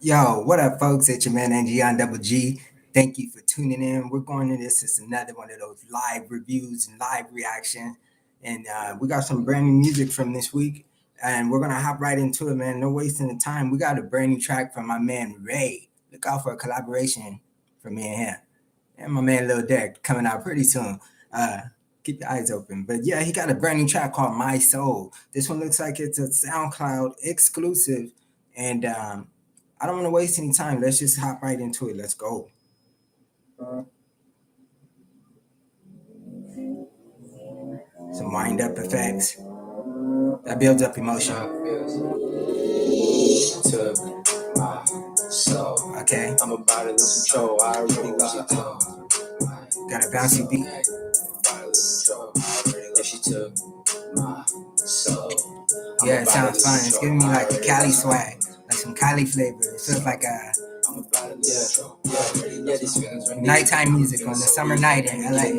Yo, what up, folks? It's your man AngGeon Double G. Thank you for tuning in. We're going to this. It's another one of those live reviews and live reaction. And we got some brand new music from this week. And we're going to hop right into it, man. No wasting the time. We got a brand new track from my man Ray. Look out for a collaboration from me and him. And my man Lil Durk coming out pretty soon. Keep your eyes open. But yeah, he got a brand new track called My Soul. This one looks like it's a SoundCloud exclusive. And I don't want to waste any time. Let's just hop right into it. Let's go. Some wind up effects. That builds up emotion. Okay. I'm about to lose control. I already lost control. Got a bouncy beat. Yeah, it sounds fun. It's giving me like a Cali swag, like some Cali flavor. It feels like a nighttime music on the summer night in LA.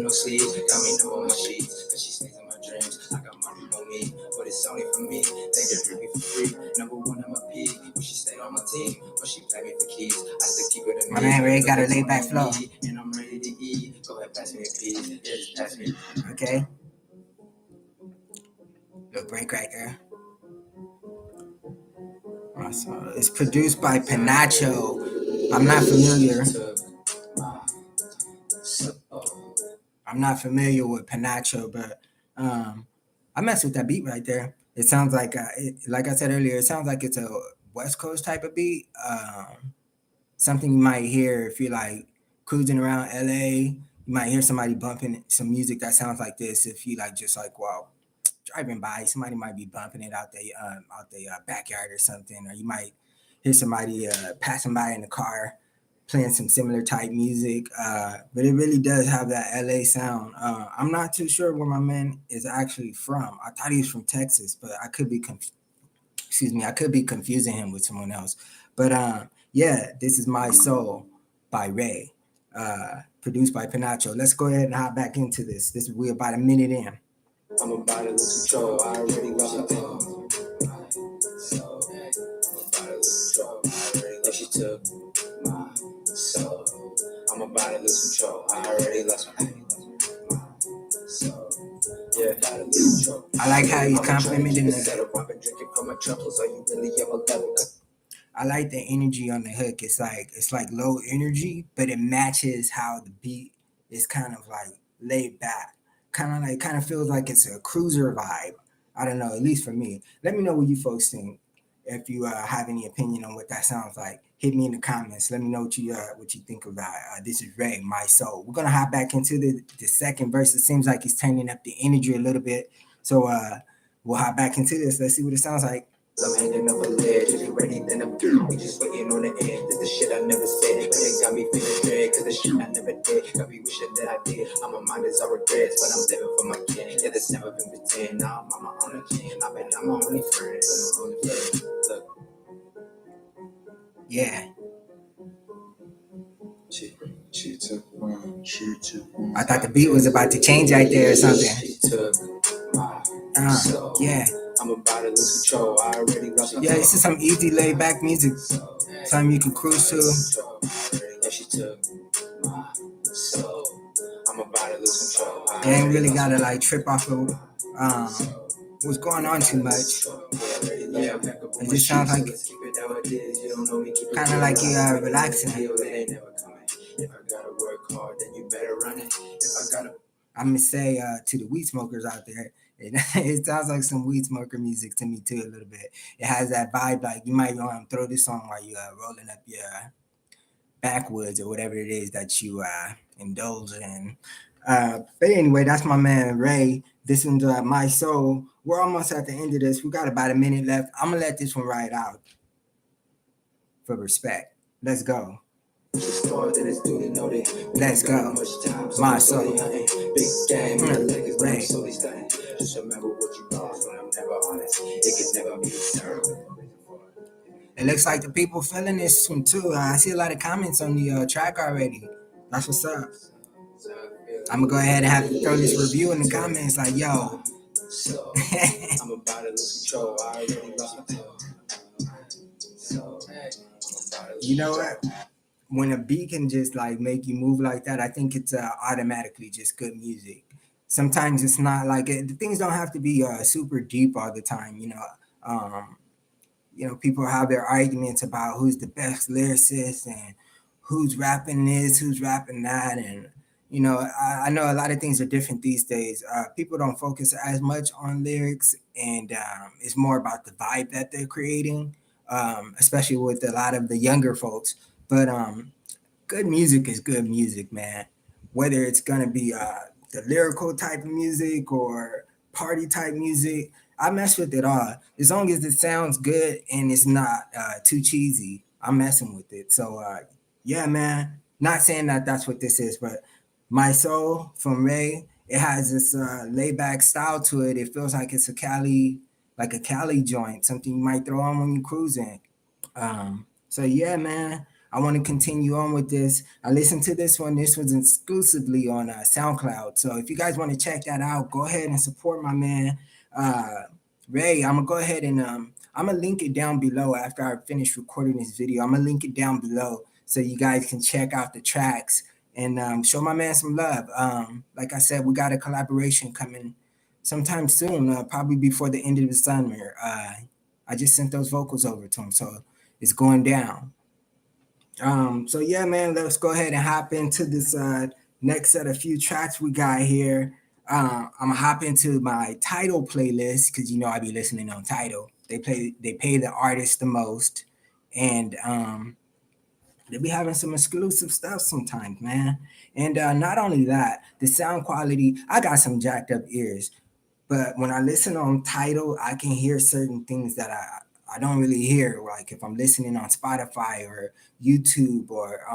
But it's only for me. They just bring me for free. Number one, I'm a pig. When she stayed on my team, but she played me for keys. I still keep it in me. My man Ray got a laid back flow. And I'm ready to eat. Go ahead, pass me a piece. Just pass me. Okay. Little break right there. Awesome. It's produced by Penacho. I'm not familiar with Penacho, but I mess with that beat right there. It sounds like, like I said earlier, it sounds like it's a West Coast type of beat. Something you might hear if you're like cruising around LA. You might hear somebody bumping some music that sounds like this. If you like, just like, wow, driving by, somebody might be bumping it out their backyard or something, or you might hear somebody passing by in the car playing some similar type music, but it really does have that LA sound. I'm not too sure where my man is actually from. I thought he was from Texas, but I could be I could be confusing him with someone else. But yeah, this is My Soul by Ray, produced by Penacho. Let's go ahead and hop back into this. We're about a minute in. I'm about to lose control. I already lost control. She took my soul. I'm about to lose control. I already lost my soul. Yeah, about to lose control. I like how he's complimenting the. I like the energy on the hook. It's like low energy, but it matches how the beat is kind of like laid back. Kind of feels like it's a cruiser vibe. I don't know, at least for me. Let me know what you folks think. If you have any opinion on what that sounds like, hit me in the comments. Let me know what you think about this is Ray, My Soul. We're gonna hop back into the second verse. It seems like he's turning up the energy a little bit. So we'll hop back into this. Let's see what it sounds like. I'm hanging up a ledge, if you ready, then I'm through. We just waiting on the end. This is shit I never said, but it got me feeling dread, cause the shit I never did. Got me wishing that I did. I'm a mind is all regrets, but I'm living for my kid. Yeah, that's never been pretend. Now I'm on my own again. I bet I'm my only friend. Look. Yeah. I thought the beat was about to change right there or something. Yeah. I'm about to lose control. I already lost control. Yeah, this is some easy laid back music. Something you can cruise to. She took my soul. I'm about to lose control. You ain't really gotta like trip off of what's going on too much. It just sounds like kind of like you're relaxing. If I gotta work hard, then you better run it. I'm gonna say to the weed smokers out there, it sounds like some weed smoker music to me too a little bit. It has that vibe, like you might want to throw this on while you're rolling up your backwoods or whatever it is that you indulge in. But anyway, that's my man Ray. This one's My Soul. We're almost at the end of this. We got about a minute left. I'm gonna let this one ride out for respect. Let's go. Let's go. My Soul. Ray. Just remember what you lost when I'm never honest. It can never be served. It looks like the people feeling this one too. I see a lot of comments on the track already. That's what's up. I'm gonna go ahead and have to throw this review in the comments like, yo. I'm about to lose control. I already lost control. you know what? When a beat can just like make you move like that, I think it's automatically just good music. Sometimes it's not like it, things don't have to be super deep all the time. Um, people have their arguments about who's the best lyricist and who's rapping this, who's rapping that, and I know a lot of things are different these days. People don't focus as much on lyrics, and it's more about the vibe that they're creating, especially with a lot of the younger folks. But good music is good music, man. Whether it's gonna be the lyrical type of music or party type music, I mess with it all. As long as it sounds good and it's not too cheesy, I'm messing with it. So yeah, man. Not saying that that's what this is, but My Soul from Ray, it has this laid back style to it. It feels like it's like a Cali joint, something you might throw on when you're cruising. So yeah, man, I want to continue on with this. I listened to this one. This was exclusively on SoundCloud. So if you guys want to check that out, go ahead and support my man uh, Ray. I'm gonna go ahead and I'm gonna link it down below after I finish recording this video. I'm gonna link it down below so you guys can check out the tracks and show my man some love. Like I said, we got a collaboration coming sometime soon, probably before the end of the summer. I just sent those vocals over to him, so it's going down. So yeah, man, let's go ahead and hop into this next set of few tracks we got here. I'm gonna hop into my Tidal playlist because I be listening on Tidal. They pay the artist the most, and they be having some exclusive stuff sometimes, man. And not only that, the sound quality. I got some jacked up ears, but when I listen on Tidal, I can hear certain things that I don't really hear. Like if I'm listening on Spotify or YouTube or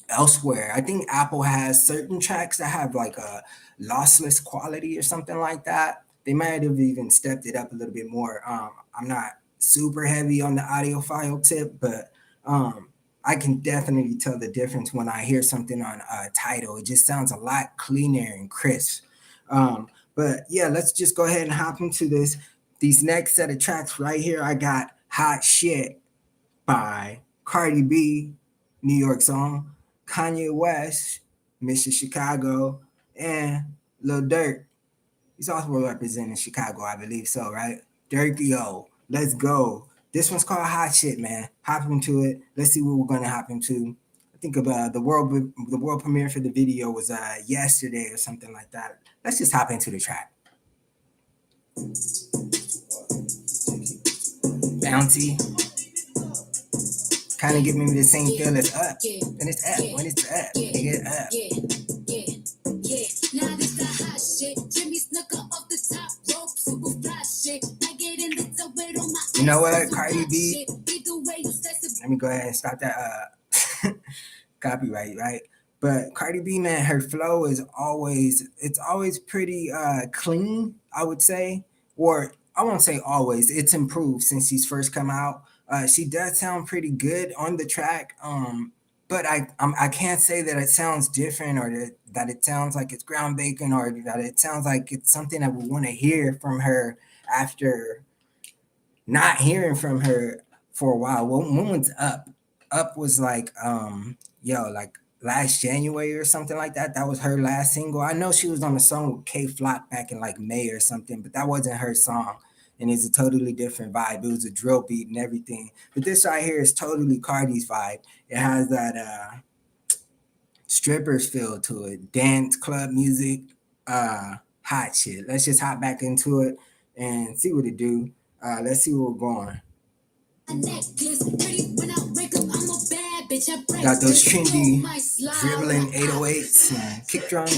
elsewhere. I think Apple has certain tracks that have like a lossless quality or something like that. They might have even stepped it up a little bit more. I'm not super heavy on the audiophile tip, but I can definitely tell the difference when I hear something on Tidal. It just sounds a lot cleaner and crisp. But yeah, let's just go ahead and hop into these next set of tracks right here. I got Hot Shit by Cardi B, New York song, KanYe West, Mr. Chicago, and Lil Durk. He's also representing Chicago, I believe so, right? Durk, yo, let's go. This one's called Hot Shit, man. Hop into it. Let's see what we're gonna hop into. I think about the world premiere for the video was yesterday or something like that. Let's just hop into the track. Bounty. Kind of give me the same feel as Up. And it's Up. When it's Up, nigga, Up. Now this the hot shit. Jimmy Snooker off the top rope, super fly shit. I get in the tub with on my. You know what, Cardi B? Let me go ahead and stop that copyright, right? But Cardi B, man, her flow is always pretty clean, I would say. Or I won't say always. It's improved since she's first come out. She does sound pretty good on the track. But I can't say that it sounds different or that it sounds like it's ground bacon or that it sounds like it's something I would want to hear from her after not hearing from her for a while. When was Up? Up was like like last January or something like that. That was her last single. I know she was on a song with K Flock back in like May or something, but that wasn't her song. And it's a totally different vibe. It was a drill beat and everything. But this right here is totally Cardi's vibe. It has that strippers feel to it, dance club music, hot shit. Let's just hop back into it and see what it do. Let's see where we're going. Got those trendy dribbling 808s and kick drums.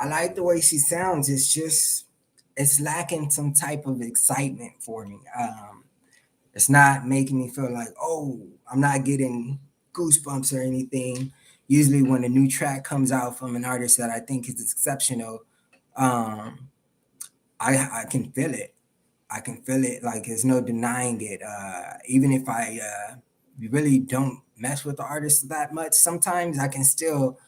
I like the way she sounds. It's lacking some type of excitement for me. It's not making me feel like, oh, I'm not getting goosebumps or anything. Usually when a new track comes out from an artist that I think is exceptional, I can feel it. I can feel it. Like there's no denying it. Even if I really don't mess with the artist that much, sometimes I can still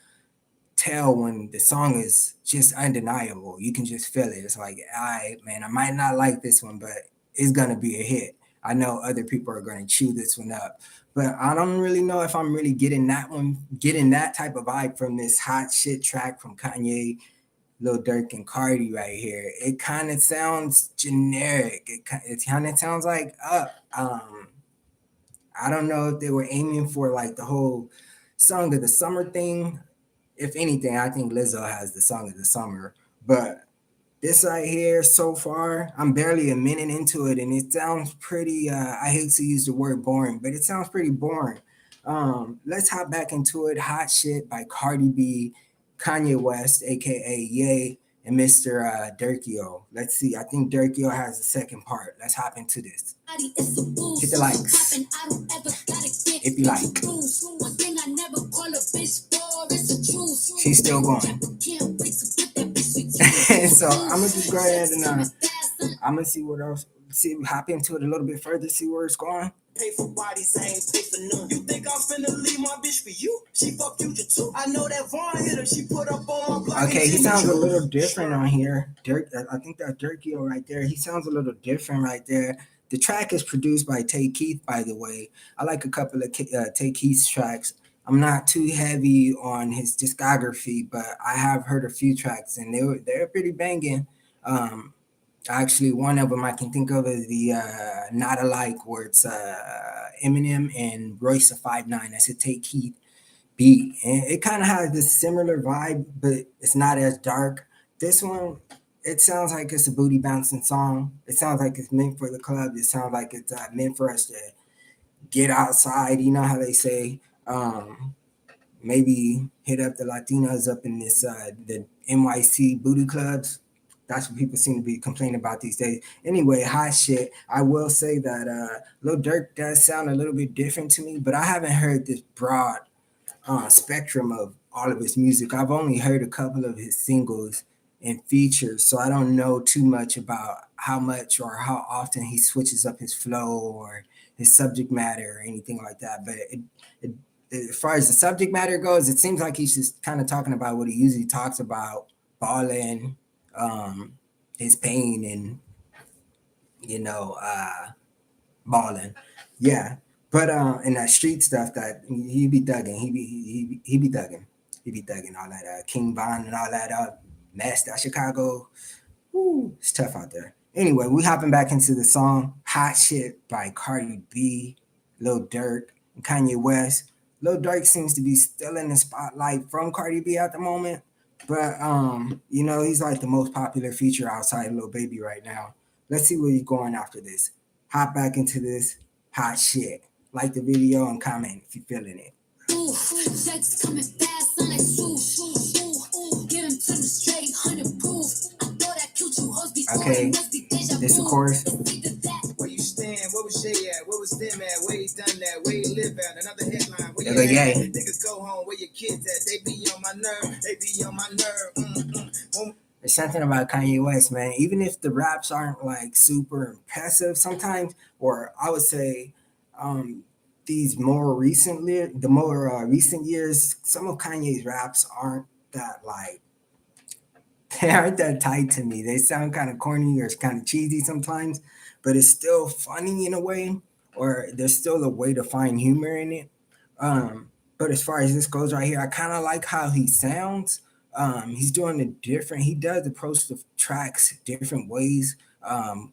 tell when the song is just undeniable. You can just feel it. It's like, all right, man, I might not like this one, but it's gonna be a hit. I know other people are gonna chew this one up, but I don't really know if I'm really getting that type of vibe from this hot shit track from KanYe, Lil Durk, and Cardi right here. It kind of sounds generic. It kind of sounds like up. I don't know if they were aiming for like the whole song of the summer thing. If anything, I think Lizzo has the song of the summer. But this right here, so far, I'm barely a minute into it, and it sounds pretty. I hate to use the word boring, but it sounds pretty boring. Let's hop back into it. Hot Shit by Cardi B, Kanye West, aka Ye, and Mr. Durkio. Let's see. I think Durkio has the second part. Let's hop into this. Hit the likes if you like. She's still going. So I'm gonna just go ahead and I'm gonna see what else. Hop into it a little bit further. See where it's going. Pay for bodies, I ain't pay for none. You think I'm finna leave my bitch for you? She fuck Future too. I know that Vaughn hit her. She put up on my block. Okay, he sounds a little different on here. Dirk, I think that Durkio right there. He sounds a little different right there. The track is produced by Tay Keith, by the way. I like a couple of Tay Keith's tracks. I'm not too heavy on his discography, but I have heard a few tracks and they're pretty banging. Actually, one of them I can think of is the Not Alike, where it's Eminem and Royce the 5'9". That's a Tay Keith beat, and it kind of has this similar vibe, but it's not as dark. This one, it sounds like it's a booty bouncing song. It sounds like it's meant for the club. It sounds like it's meant for us to get outside. You know how they say, maybe hit up the Latinas up in this the NYC booty clubs. That's what people seem to be complaining about these days. Anyway, hot shit. I will say that Lil Durk does sound a little bit different to me, but I haven't heard this broad spectrum of all of his music. I've only heard a couple of his singles and features, so I don't know too much about how much or how often he switches up his flow or his subject matter or anything like that. But it, as far as the subject matter goes, it seems like he's just kind of talking about what he usually talks about, balling, his pain, and balling. Yeah. But and that street stuff that he be thugging, he be thugging, all that King Von and all that mess that Chicago. Woo, it's tough out there. Anyway, we hopping back into the song "Hot Shit" by Cardi B, Lil Durk, and Kanye West. Lil Durk seems to be still in the spotlight from Cardi B at the moment, but he's like the most popular feature outside Lil Baby right now. Let's see where he's going after this. Hop back into this hot shit. Like the video and comment if you're feeling it. Checks coming fast, like get him to the straight 100 proof. I thought I killed you hoes before. Okay, this of course. Where you stand? What was Shay at? What was them at? Where you done that? Where you live at? Another headline. Where you at? Niggas go home. Where your kids at? They be on my nerve. They be on my nerve. There's something about Kanye West, man. Even if the raps aren't like super impressive sometimes, or I would say these more recently, the more recent years, some of Kanye's raps aren't that like, they aren't that tight to me. They sound kind of corny or kind of cheesy sometimes, but it's still funny in a way, or there's still a way to find humor in it. But as far as this goes right here, I kind of like how he sounds. He's doing he does approach the tracks different ways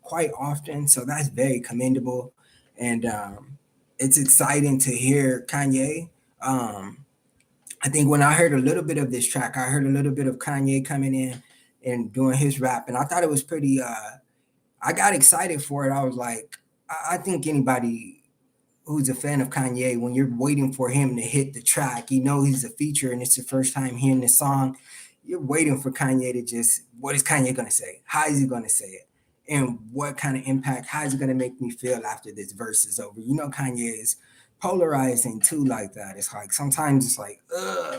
quite often. So that's very commendable. And it's exciting to hear Kanye. I think when I heard a little bit of this track, I heard a little bit of Kanye coming in and doing his rap. And I thought it was pretty, I got excited for it. I was like, I think anybody who's a fan of Kanye, when you're waiting for him to hit the track, he's a feature and it's the first time hearing the song, you're waiting for Kanye to just, what is Kanye going to say? How is he going to say it? And what kind of impact, how is it going to make me feel after this verse is over? Kanye is polarizing too like that. It's like, sometimes it's like,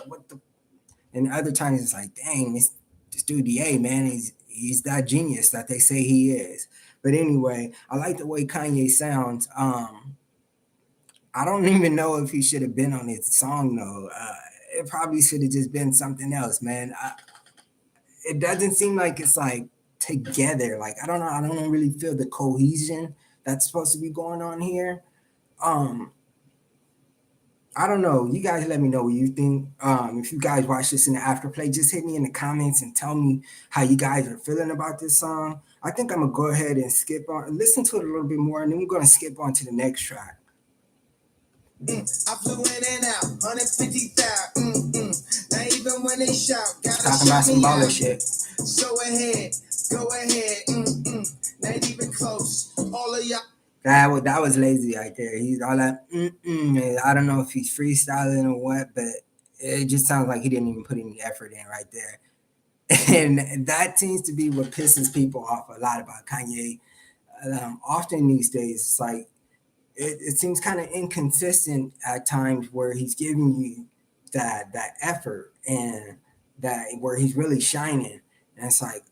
what the, and other times it's like, dang, this dude, man, he's that genius that they say he is. But anyway, I like the way Kanye sounds. I don't even know if he should have been on his song though. it probably should have just been something else, man. It doesn't seem like it's like together. Like I don't know. I don't really feel the cohesion that's supposed to be going on here. I don't know. You guys let me know what you think. If you guys watch this in the afterplay, just hit me in the comments and tell me how you guys are feeling about this song. I think I'm gonna go ahead and skip on, listen to it a little bit more, and then we're gonna skip on to the next track. I flew in and out, 150,000. Now even when they shout, gotta talking about some baller shit. So ahead, go ahead. Not even close. All of y'all. That was lazy right there. He's all that. I don't know if he's freestyling or what, but it just sounds like he didn't even put any effort in right there. And that seems to be what pisses people off a lot about KanYe. Often these days, it's like it seems kind of inconsistent at times where he's giving you that effort and that where he's really shining, and it's like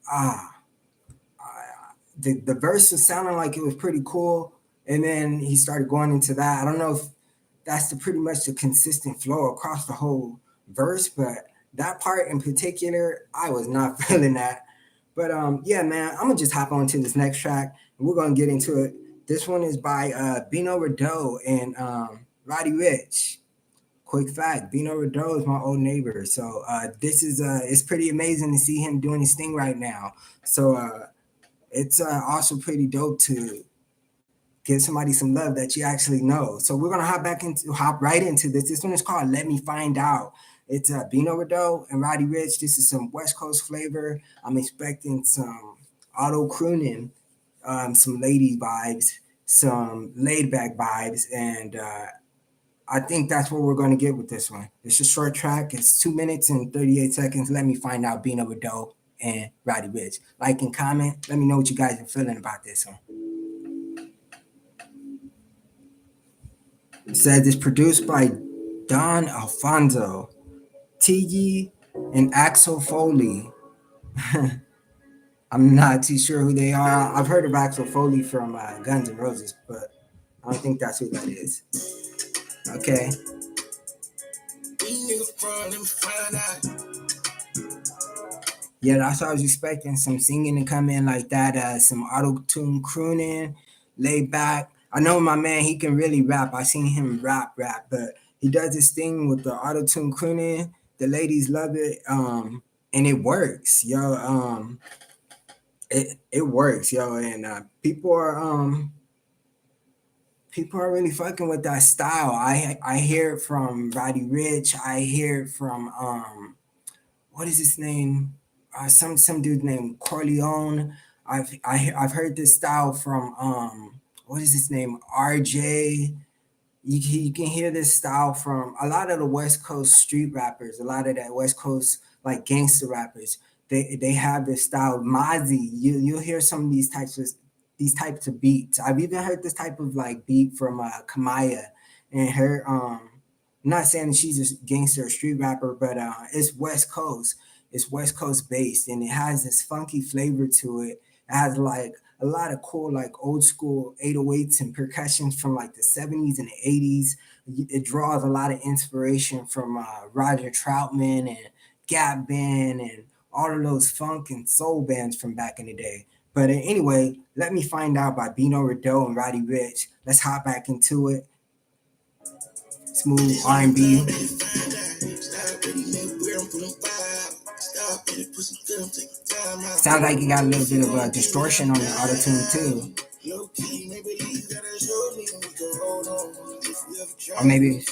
the verse was sounding like it was pretty cool, and then he started going into that. I don't know if that's pretty much the consistent flow across the whole verse, but that part in particular, I was not feeling that. But yeah, man, I'm gonna just hop on to this next track, and we're gonna get into it. This one is by Bino Rideaux and Roddy Ricch. Quick fact: Bino Rideaux is my old neighbor, so this is it's pretty amazing to see him doing his thing right now. So it's also pretty dope to give somebody some love that you actually know. So we're gonna hop right into this. This one is called "Let Me Find Out." It's Bino Rideaux and Roddy Ricch. This is some West Coast flavor. I'm expecting some auto crooning, some lady vibes, some laid back vibes, and I think that's what we're going to get with this one. It's a short track. It's 2 minutes and 38 seconds. Let me find out Bino Rideaux and Roddy Ricch. Like and comment. Let me know what you guys are feeling about this one. It says it's produced by Don Alfonso, Tiggy, and Axel Foley. I'm not too sure who they are. I've heard of Axel Foley from Guns N' Roses, but I don't think that's who that is. Okay. Yeah, that's what I was expecting. Some singing to come in like that. Some auto-tune crooning, laid back. I know my man, he can really rap. I seen him rap, but he does this thing with the auto-tune crooning. The ladies love it, and it works, yo. It works, yo, and people are really fucking with that style. I hear it from Roddy Ricch. I hear it from what is his name? Some dude named Corleone. I've heard this style from what is his name? RJ. You can hear this style from a lot of the West Coast street rappers, a lot of that West Coast like gangster rappers. They have this style. Mozzie, you'll hear some of these types of beats. I've even heard this type of like beat from KanYe and her. I'm not saying she's a gangster or street rapper, but it's West Coast. It's West Coast based, and it has this funky flavor to it. It has like a lot of cool, like old school 808s and percussions from like the 70s and the 80s. It draws a lot of inspiration from Roger Troutman and Gap Band and all of those funk and soul bands from back in the day. But anyway, Let Me Find Out by Bino Rideaux and Roddy Ricch. Let's hop back into it. Smooth R&B. Sounds like you got a little bit of distortion on the auto-tune too. Or maybe.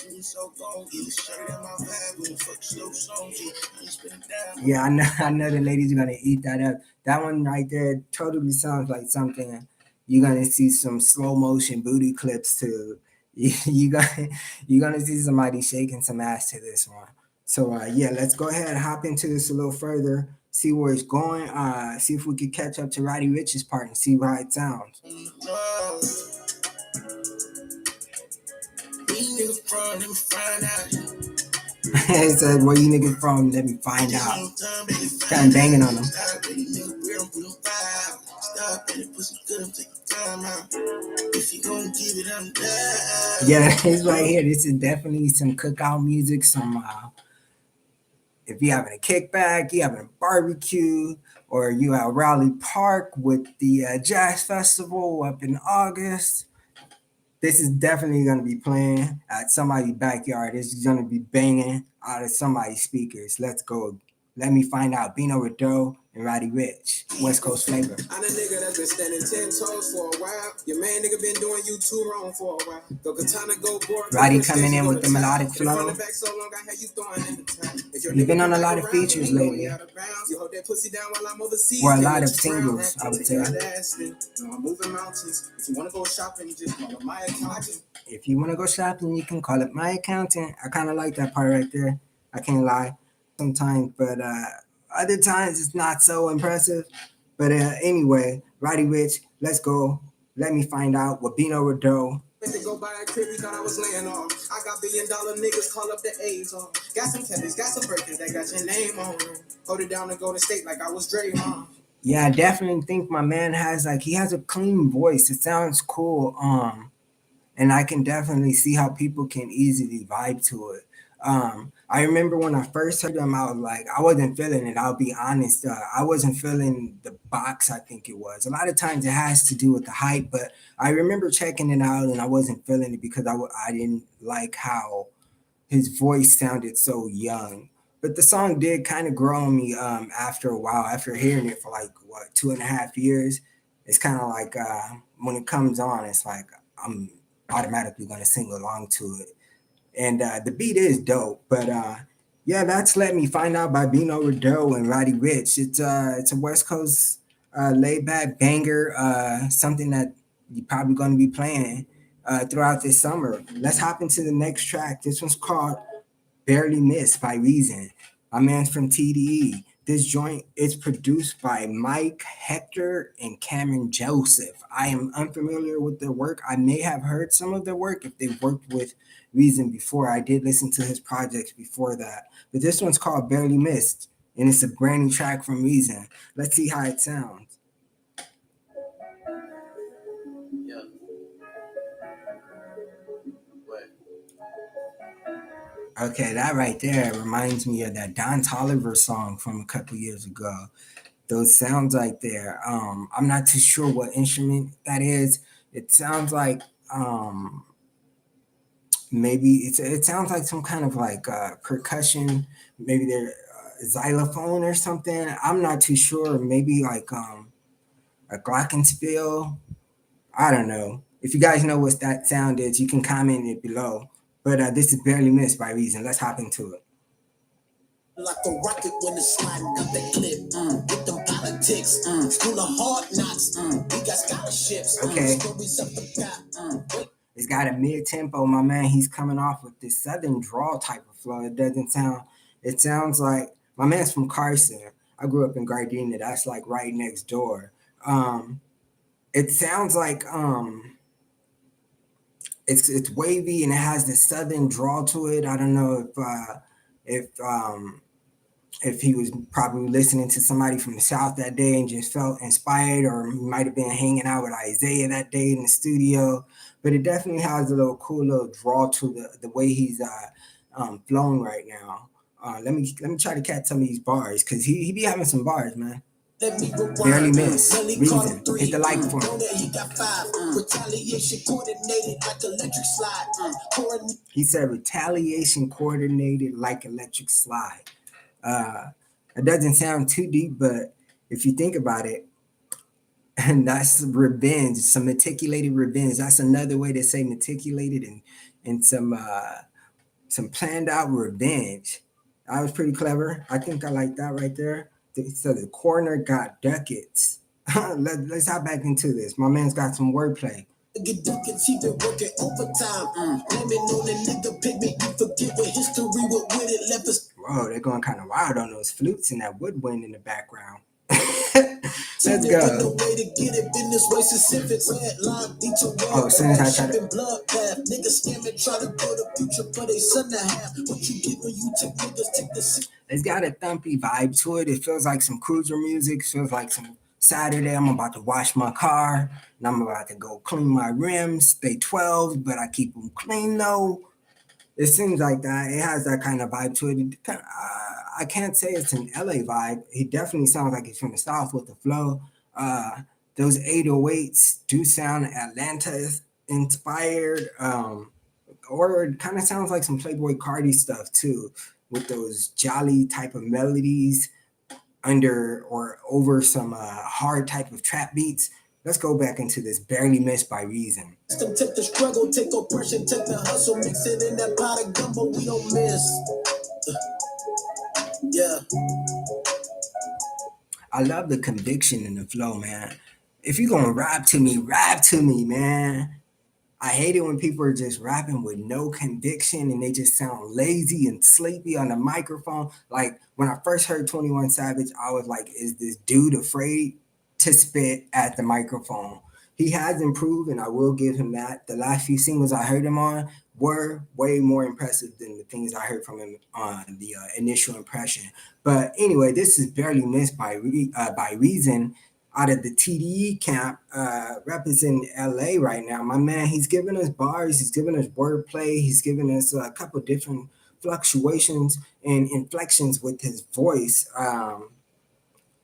Yeah, I know the ladies are gonna eat that up. That one right there totally sounds like something you're gonna see some slow motion booty clips to. You're gonna see somebody shaking some ass to this one. So yeah, let's go ahead and hop into this a little further, see where it's going, see if we could catch up to Roddy Ricch's part and see how it sounds. It said, where you niggas from? Let me find out. Kind of banging on them. Yeah, it's right here. This is definitely some cookout music, some if you having a kickback, you having a barbecue, or you at Raleigh Park with the Jazz Festival up in August, this is definitely going to be playing at somebody's backyard. This is going to be banging out of somebody's speakers. Let's go. Let me find out. Bino, Rideaux, and Roddy Ricch. West Coast flavor. I'm a nigga that's been standing 10 toes for a while. Your man nigga been doing you too wrong for a while. Go katana, go board. Roddy coming in with the melodic flow. You've been on a lot of features lately. Or a lot of singles, I would say. I'm moving mountains. If you want to go shopping, just call my accountant. If you want to go shopping, you can call it my accountant. I kind of like that part right there. I can't lie. Sometimes, but other times it's not so impressive. But anyway, Roddy Ricch, let's go. Let me find out what Bino, Rideaux. To go buy a crib, you thought I was laying off. I got $1 billion niggas call up the A's on. Got some Kellys, got some Birkins that got your name on them. Hold it down to Golden State like I was Draymond. Yeah, I definitely think my man has he has a clean voice. It sounds cool. And I can definitely see how people can easily vibe to it. I remember when I first heard him, I was like, I wasn't feeling it. I'll be honest. I wasn't feeling the box, I think it was. A lot of times it has to do with the hype, but I remember checking it out and I wasn't feeling it because I didn't like how his voice sounded so young. But the song did kind of grow on me after a while, after hearing it for 2.5 years. It's kind of like when it comes on, it's like I'm automatically going to sing along to it. And the beat is dope, but yeah, that's Let Me Find Out by Bino, Rideaux, and Roddy Ricch. It's a West Coast laid back banger, something that you're probably going to be playing throughout this summer. Let's hop into the next track. This one's called Barely Missed by Reason. My man's from TDE. This joint is produced by Mike Hector and Cameron Joseph. I am unfamiliar with their work. I may have heard some of their work if they've worked with Reason before. I did listen to his projects before that. But this one's called Barely Missed, and it's a brand new track from Reason. Let's see how it sounds. Yeah. Okay, that right there reminds me of that Don Toliver song from a couple years ago. Those sounds right there. I'm not too sure what instrument that is. It sounds like maybe it sounds like some kind of percussion. Maybe they're xylophone or something. I'm not too sure. Maybe like a glockenspiel. I don't know. If you guys know what that sound is, you can comment it below. But this is Barely Missed by Reason. Let's hop into it. Like a rocket when it's sliding up that clip. With them politics. School of hard knocks. We got scholarships. Okay. Stories up the top. It's got a mid-tempo. My man, he's coming off with this southern drawl type of flow. It sounds like, my man's from Carson. I grew up in Gardena. That's like right next door. It sounds like it's wavy and it has this southern drawl to it. I don't know if he was probably listening to somebody from the South that day and just felt inspired, or he might have been hanging out with Isaiah that day in the studio. But it definitely has a cool little draw to the way he's flowing right now. Let me try to catch some of these bars because he be having some bars, man. Barely Missed. Reason. Hit the like for him. He said retaliation coordinated like electric slide. It doesn't sound too deep, but if you think about it, and that's revenge, some meticulated revenge. That's another way to say meticulated and some planned out revenge. That was pretty clever. I think I like that right there. So the corner got ducats. Let's hop back into this. My man's got some wordplay. Get ducats, he been working overtime. Let me know the nigga pick me. You forget what history with it left us. Whoa, they're going kind of wild on those flutes and that woodwind in the background. Let's go. Oh, as soon as I try to. It's got a thumpy vibe to it. It feels like some cruiser music. It feels like some Saturday. I'm about to wash my car and I'm about to go clean my rims. They 12, but I keep them clean though. It seems like that. It has that kind of vibe to it. I can't say it's an LA vibe. He definitely sounds like he's from the South with the flow. Those 808s do sound Atlanta inspired, or it kind of sounds like some Playboy Cardi stuff too, with those jolly type of melodies under or over some hard type of trap beats. Let's go back into this Barely Missed by Reason. Take the struggle, take oppression, take the hustle, mix it in that pot of gumbo, we don't miss. Yeah. I love the conviction in the flow, man. If you're gonna rap to me, man. I hate it when people are just rapping with no conviction and they just sound lazy and sleepy on the microphone. Like when I first heard 21 Savage, I was like, is this dude afraid to spit at the microphone? He has improved, and I will give him that. The last few singles I heard him on were way more impressive than the things I heard from him on the initial impression. But anyway, this is Barely Missed by Reason, out of the TDE camp, representing LA right now. My man, he's giving us bars, he's giving us wordplay, he's giving us a couple different fluctuations and inflections with his voice.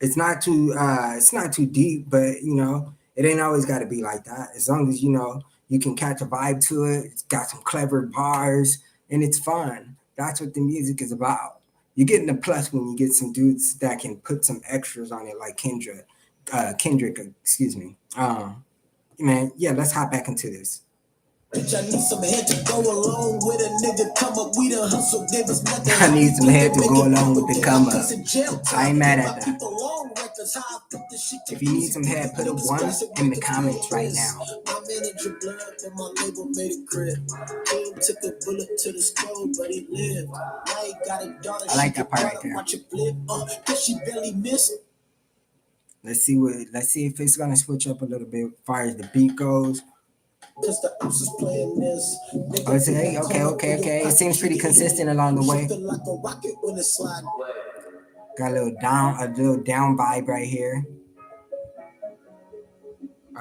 It's not too deep, but you know, it ain't always got to be like that. As long as you know you can catch a vibe to it, it's got some clever bars, and it's fun. That's what the music is about. You're getting a plus when you get some dudes that can put some extras on it, like Kendrick, excuse me. Man, yeah, let's hop back into this. Bitch, I need some head to go along with a nigga come up. We done hustle, gave us nothing. I need some head to go along with the come up. I ain't mad at that. If you need some head, put a 1 in the comments right now. My manager blood and my label made it crib. King took a bullet to the skull, but he lived. Now he got a daughter. I like that part right there. Watch it flip. Cause she barely missed. Let's see if it's gonna switch up a little bit as far as the beat goes. Cause the ops is playing this. Okay. It seems pretty consistent along the way. Got a little down vibe right here.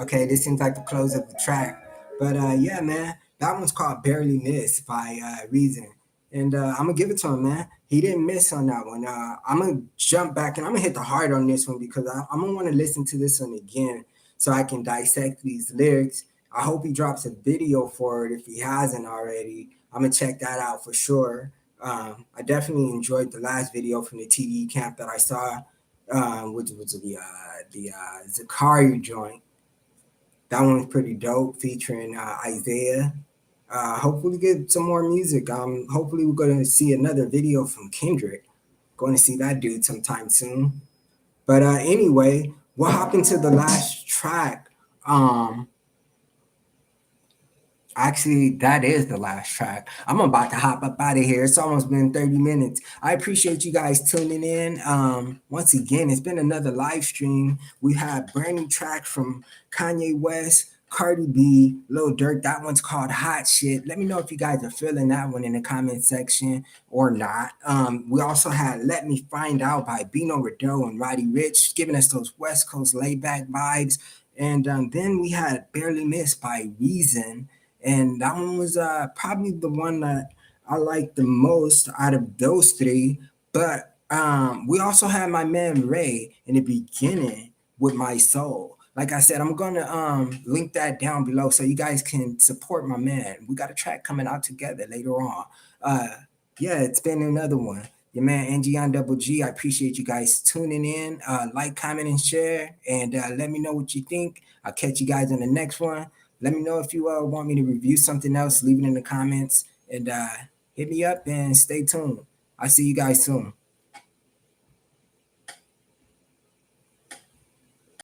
Okay, this seems like the close of the track. But yeah, man, that one's called Barely Missed by Reason. And I'm gonna give it to him, man. He didn't miss on that one. I'm gonna jump back and I'm gonna hit the hard on this one because I'm gonna want to listen to this one again so I can dissect these lyrics. I hope he drops a video for it if he hasn't already. I'm gonna check that out for sure. I definitely enjoyed the last video from the TD camp that I saw, which was the Zakari joint. That one's pretty dope, featuring Isaiah. Hopefully get some more music. Hopefully we're going to see another video from Kendrick. Going to see that dude sometime soon. But anyway, we'll hop into the last track. Actually, that is the last track. I'm about to hop up out of here. It's almost been 30 minutes. I appreciate you guys tuning in. Once again, it's been another live stream. We have brand new tracks from KanYe West, Cardi B, Lil Durk. That one's called Hot Shit. Let me know if you guys are feeling that one in the comment section or not. We also had Let Me Find Out by Bino, Rideaux, and Roddy Ricch, giving us those West Coast laid-back vibes. And then we had Barely Missed by Reason. And that one was probably the one that I liked the most out of those three. But we also had my man Ray in the beginning with My Soul. Like I said, I'm gonna link that down below so you guys can support my man. We got a track coming out together later on. Yeah, it's been another one. Your man AngGeon Double G. I appreciate you guys tuning in. Like, comment, and share. And let me know what you think. I'll catch you guys on the next one. Let me know if you want me to review something else. Leave it in the comments. And hit me up and stay tuned. I'll see you guys soon.